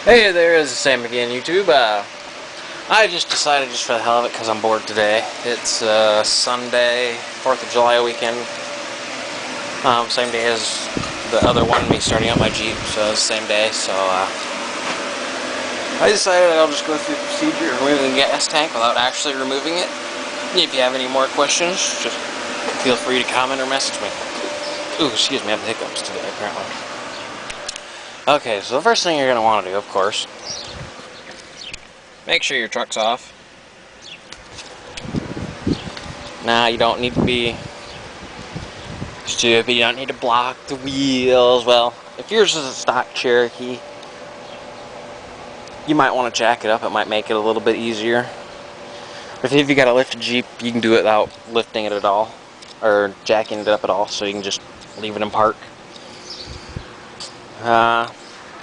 Hey there, it's Sam again, YouTube. I just decided, just for the hell of it, because I'm bored today. It's Sunday, 4th of July weekend. Same day as the other one, me starting up my Jeep, so it's the same day. So I decided I'll just go through the procedure of removing the gas tank without actually removing it. If you have any more questions, just feel free to comment or message me. Ooh, excuse me, I have the hiccups today, apparently. Okay, so the first thing you're going to want to do, of course, make sure your truck's off. Now, you don't need to be stupid, you don't need to block the wheels. Well, if yours is a stock Cherokee, you might want to jack it up, it might make it a little bit easier. If you got a lifted Jeep, you can do it without lifting it at all, or jacking it up at all, so you can just leave it in park.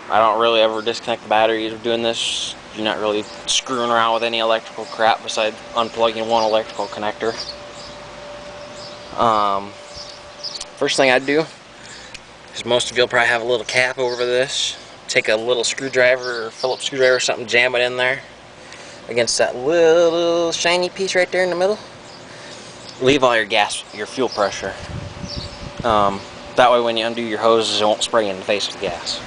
I don't really ever disconnect the batteries of doing this. You're not really screwing around with any electrical crap besides unplugging one electrical connector. First thing I'd do is, most of you'll probably have a little cap over this. Take a little screwdriver or Phillips screwdriver or something, jam it in there against that little shiny piece right there in the middle. Leave all your gas, your fuel pressure. That way when you undo your hoses, it won't spray you in the face with gas.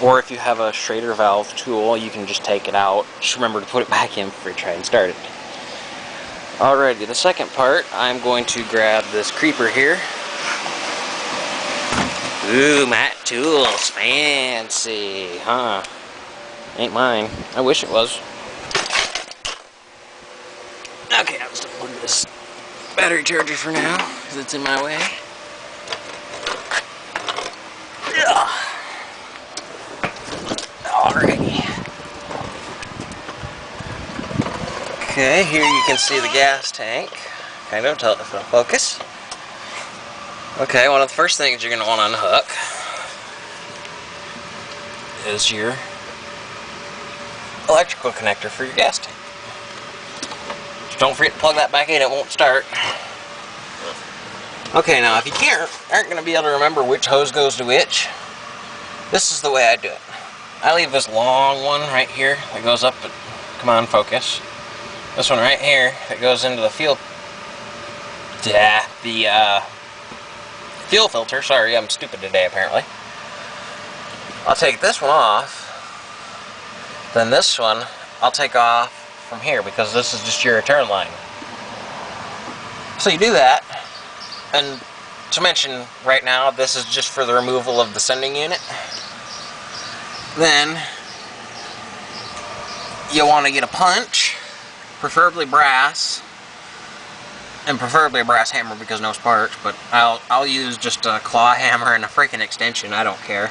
Or if you have a Schrader valve tool, you can just take it out. Just remember to put it back in before you try and start it. Alrighty, the second part, I'm going to grab this creeper here. Ooh, Matt Tools, fancy, huh? Ain't mine. I wish it was. Okay, I'll just unplug this battery charger for now, because it's in my way. Alrighty. Okay, here you can see the gas tank. Kind of, tell it to focus. Okay, one of the first things you're going to want to unhook is your electrical connector for your gas tank. Just don't forget to plug that back in, it won't start. Okay, now if you aren't going to be able to remember which hose goes to which, this is the way I do it. I leave this long one right here that goes up, come on, focus. This one right here that goes into the fuel filter. Sorry, I'm stupid today apparently. I'll take this one off. Then this one I'll take off from here because this is just your return line. So you do that, and to mention right now, this is just for the removal of the sending unit. Then you want to get a punch, preferably brass, and preferably a brass hammer because no sparks, but I'll use just a claw hammer and a freaking extension, I don't care,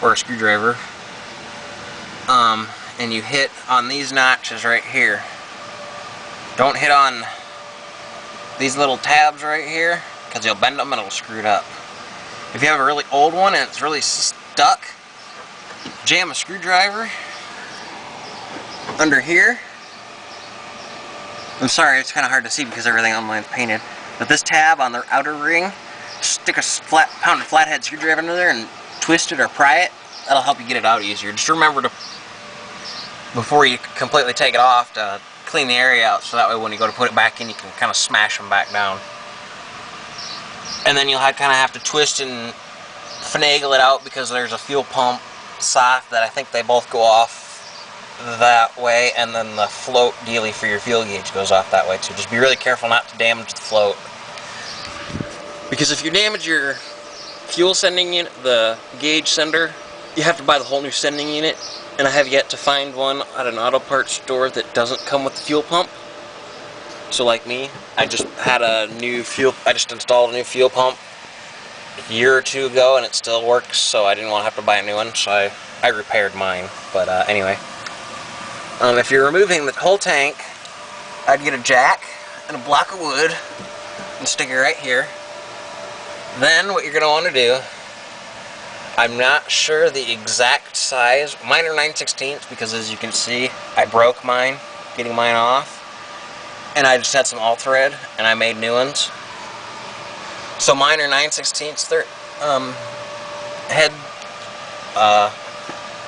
or a screwdriver. And you hit on these notches right here. Don't hit on these little tabs right here because you'll bend them and it'll screw it up. If you have a really old one and it's really stuck, jam a screwdriver under here. I'm sorry, it's kind of hard to see because everything online is painted. But this tab on the outer ring, stick a pounded flathead screwdriver under there and twist it or pry it. That'll help you get it out easier. Just remember to, before you completely take it off, to clean the area out so that way when you go to put it back in, you can kind of smash them back down. And then you'll kind of have to twist and finagle it out because there's a fuel pump socket that I think they both go off that way, and then the float dealie for your fuel gauge goes off that way too. Just be really careful not to damage the float, because if you damage your fuel sending unit, the gauge sender, you have to buy the whole new sending unit, and I have yet to find one at an auto parts store that doesn't come with the fuel pump. So like me, I just installed a new fuel pump a year or two ago and it still works, so I didn't want to have to buy a new one, so I repaired mine. But anyway, if you're removing the whole tank, I'd get a jack and a block of wood and stick it right here. Then what you're going to want to do, I'm not sure the exact size, mine are 9/16 because as you can see I broke mine getting mine off, and I just had some all thread and I made new ones. So mine are 9/16 head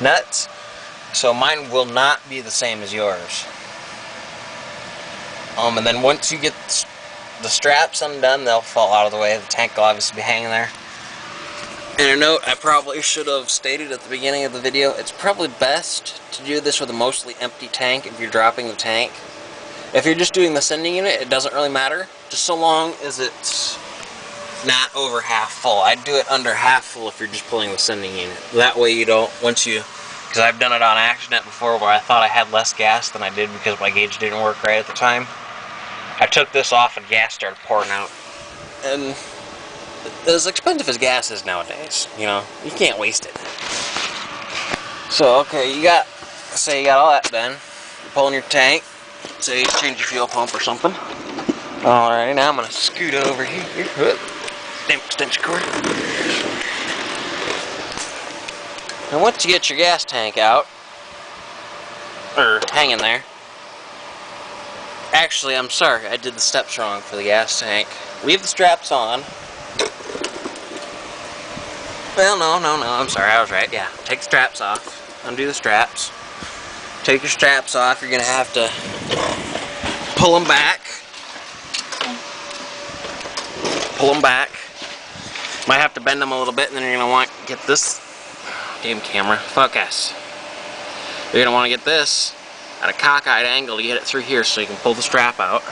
nuts. So mine will not be the same as yours. And then once you get the straps undone, they'll fall out of the way. The tank will obviously be hanging there. And a note I probably should have stated at the beginning of the video, it's probably best to do this with a mostly empty tank if you're dropping the tank. If you're just doing the sending unit, it doesn't really matter, just so long as it's not over half full. I'd do it under half full if you're just pulling the sending unit. That way you don't, because I've done it on accident before where I thought I had less gas than I did because my gauge didn't work right at the time. I took this off and gas started pouring out. And as expensive as gas is nowadays, you know, you can't waste it. So, okay, say you got all that done. You're pulling your tank. Say you change your fuel pump or something. Alrighty, now I'm going to scoot over here. Damn extension cord. And once you get your gas tank out, or hanging there, actually, I'm sorry, I did the steps wrong for the gas tank. Leave the straps on. Well, no, I'm sorry, I was right, yeah. Take the straps off, undo the straps. Take your straps off, you're going to have to pull them back. Pull them back. Might have to bend them a little bit, and then you're going to want to get this damn camera focus. You're going to want to get this at a cockeyed angle to get it through here so you can pull the strap out.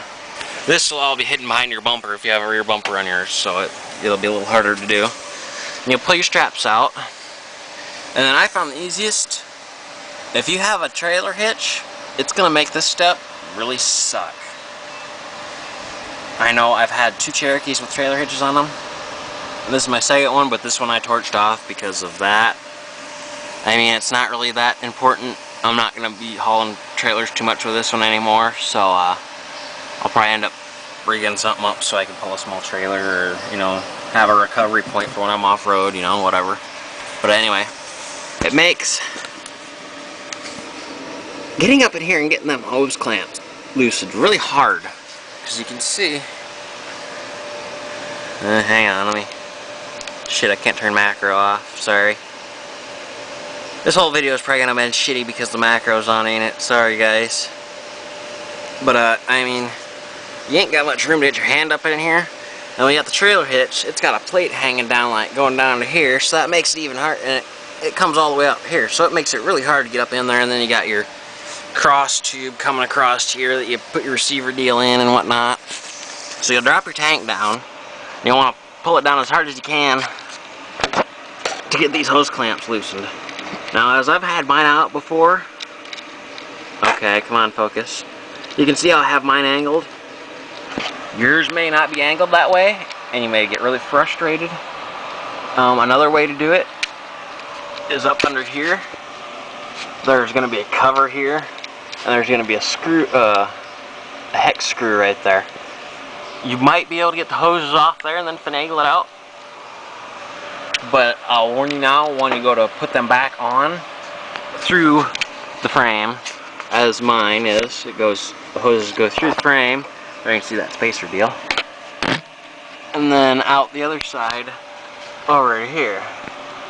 This will all be hidden behind your bumper if you have a rear bumper on yours, so it'll be a little harder to do. And you'll pull your straps out. And then I found the easiest, if you have a trailer hitch, it's going to make this step really suck. I know I've had 2 Cherokees with trailer hitches on them. And this is my second one, but this one I torched off because of that. I mean, it's not really that important. I'm not going to be hauling trailers too much with this one anymore, so I'll probably end up rigging something up so I can pull a small trailer or, you know, have a recovery point for when I'm off-road, you know, whatever. But anyway, it makes getting up in here and getting them hose clamps loosened really hard. Because you can see, hang on, let me, shit, I can't turn macro off, sorry. This whole video is probably going to be shitty because the macro's on, ain't it? Sorry, guys. But, I mean, you ain't got much room to get your hand up in here. And when you got the trailer hitch, it's got a plate hanging down, like, going down to here, so that makes it even hard, and it comes all the way up here, so it makes it really hard to get up in there, and then you got your cross tube coming across here that you put your receiver deal in and whatnot. So you'll drop your tank down, and you'll want to pull it down as hard as you can to get these hose clamps loosened. Now, as I've had mine out before, okay, come on, focus. You can see how I have mine angled. Yours may not be angled that way, and you may get really frustrated. Another way to do it is up under here. There's going to be a cover here, and there's going to be a screw, a hex screw right there. You might be able to get the hoses off there and then finagle it out. But I'll warn you now, when you go to put them back on through the frame, as mine is, the hoses go through the frame. There you can see that spacer deal. And then out the other side, over here,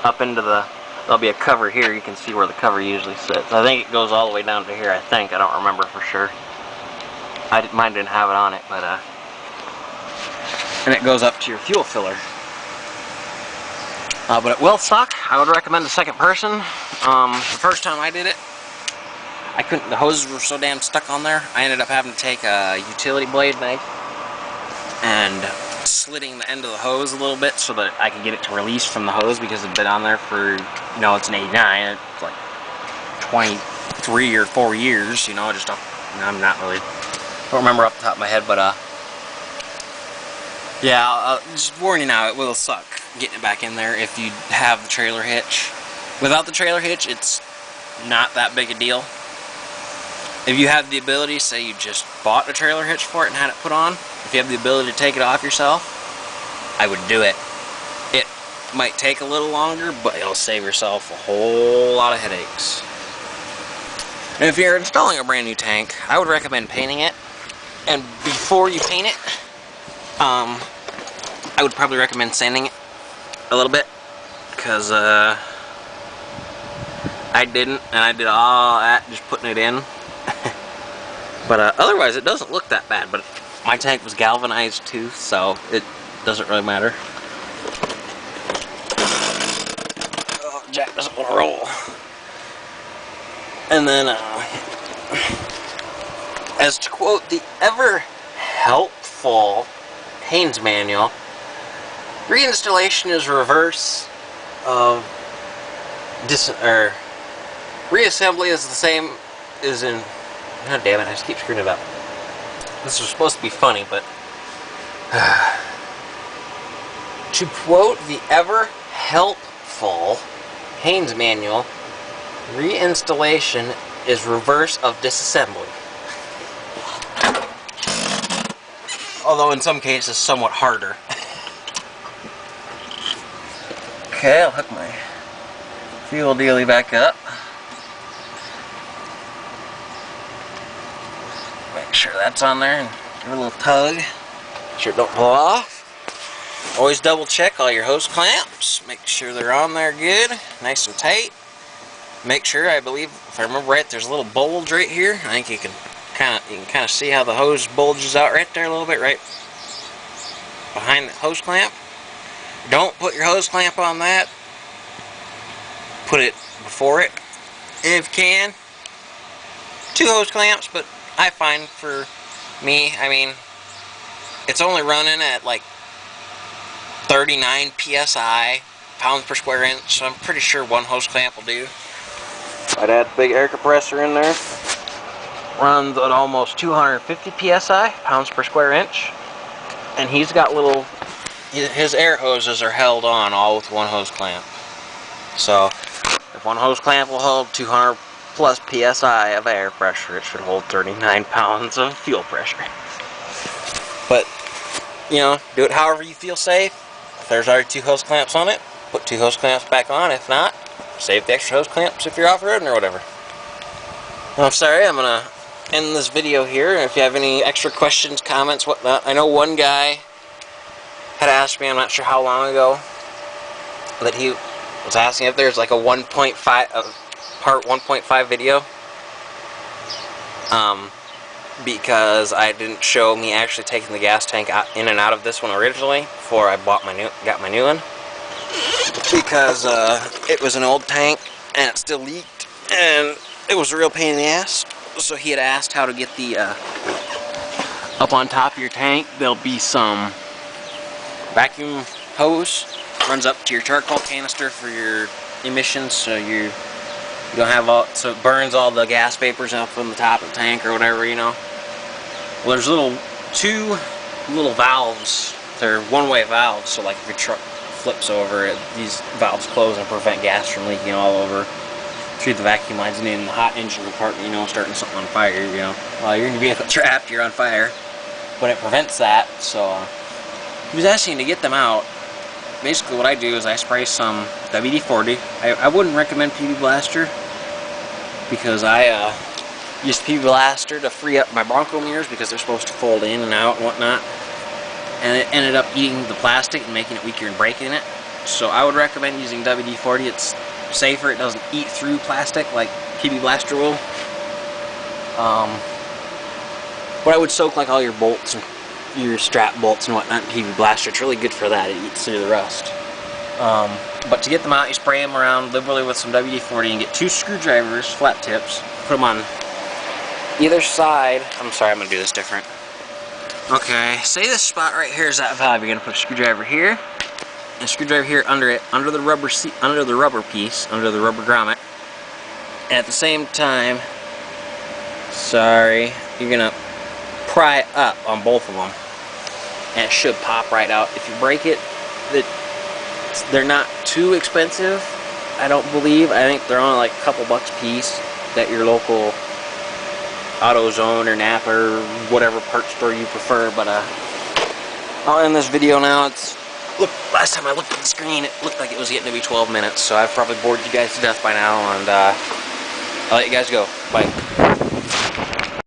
up into there'll be a cover here. You can see where the cover usually sits. I think it goes all the way down to here, I think. I don't remember for sure. Mine didn't have it on it, but, and it goes up to your fuel filler. But it will suck. I would recommend the second person. The first time I did it, the hoses were so damn stuck on there, I ended up having to take a utility blade knife and slitting the end of the hose a little bit so that I could get it to release from the hose because it'd been on there for, you know, it's an 89, it's like 23 or 4 years, you know, I'm not really, don't remember off the top of my head, but, yeah, I'll just warn you now, it will suck getting it back in there if you have the trailer hitch. Without the trailer hitch, it's not that big a deal. If you have the ability, say you just bought a trailer hitch for it and had it put on, if you have the ability to take it off yourself, I would do it. It might take a little longer, but it'll save yourself a whole lot of headaches. And if you're installing a brand new tank, I would recommend painting it. And before you paint it, I would probably recommend sanding it a little bit, because I didn't, and I did all that just putting it in. But otherwise, it doesn't look that bad. But my tank was galvanized too, so it doesn't really matter. Oh, Jack doesn't want to roll. And then, as to quote the ever helpful Haynes manual, reinstallation is reverse of reassembly is the same as in. God damn it! I just keep screwing it up. This was supposed to be funny, but to quote the ever helpful Haynes manual, reinstallation is reverse of disassembly. Although in some cases somewhat harder. Okay, I'll hook my fuel dealie back up. Make sure that's on there and give it a little tug. Make sure it don't pull off. Always double check all your hose clamps. Make sure they're on there good, nice and tight. Make sure, I believe, if I remember right, there's a little bulge right here. I think you can kind of see how the hose bulges out right there a little bit, right behind the hose clamp. Don't put your hose clamp on that. Put it before it, if you can. 2 hose clamps, but I find for me, I mean, it's only running at like 39 psi, pounds per square inch, so I'm pretty sure 1 hose clamp will do. I'd add the big air compressor in there. Runs at almost 250 psi, pounds per square inch. And he's got little, his air hoses are held on all with 1 hose clamp. So, if 1 hose clamp will hold 200 plus psi of air pressure, it should hold 39 pounds of fuel pressure. But, you know, do it however you feel safe. If there's already 2 hose clamps on it, put 2 hose clamps back on. If not, save the extra hose clamps if you're off-roading or whatever. Well, I'm sorry, I'm going to end this video here. If you have any extra questions, comments, whatnot. I know one guy had asked me, I'm not sure how long ago, that he was asking if there's like a 1.5, part 1.5 video. Because I didn't show me actually taking the gas tank out, in and out of this one originally before I got my new one. Because it was an old tank and it still leaked and it was a real pain in the ass. So he had asked how to get the up on top of your tank. There'll be some vacuum hose runs up to your charcoal canister for your emissions, so you don't have all, so it burns all the gas vapors up from the top of the tank or whatever, you know. Well, there's 2 little valves. They're one-way valves, so like if your truck flips over, these valves close and prevent gas from leaking all over through the vacuum lines and in the hot engine compartment, you know, starting something on fire, you know. While you're in your vehicle trapped, you're on fire. But it prevents that, so he was asking to get them out. Basically what I do is I spray some WD-40. I wouldn't recommend PB Blaster because I used PB Blaster to free up my Bronco mirrors because they're supposed to fold in and out and whatnot. And it ended up eating the plastic and making it weaker and breaking it. So I would recommend using WD-40. It's safer. It doesn't eat through plastic like PB Blaster will. But I would soak like all your bolts and your strap bolts and whatnot in PB Blaster. It's really good for that. It eats through the rust. But to get them out, you spray them around liberally with some WD-40 and get 2 screwdrivers, flat tips, put them on either side. I'm sorry, I'm going to do this different. Okay, say this spot right here is that valve. You're going to put a screwdriver here and a screwdriver here under it, under the rubber seat, under the rubber piece, under the rubber grommet. And at the same time, sorry, you're going to pry up on both of them. And it should pop right out. If you break it, they're not too expensive, I don't believe. I think they're only like a couple bucks a piece at your local AutoZone or Napa or whatever parts store you prefer. But I'll end this video now. Look, last time I looked at the screen, it looked like it was getting to be 12 minutes, so I've probably bored you guys to death by now, and I'll let you guys go. Bye.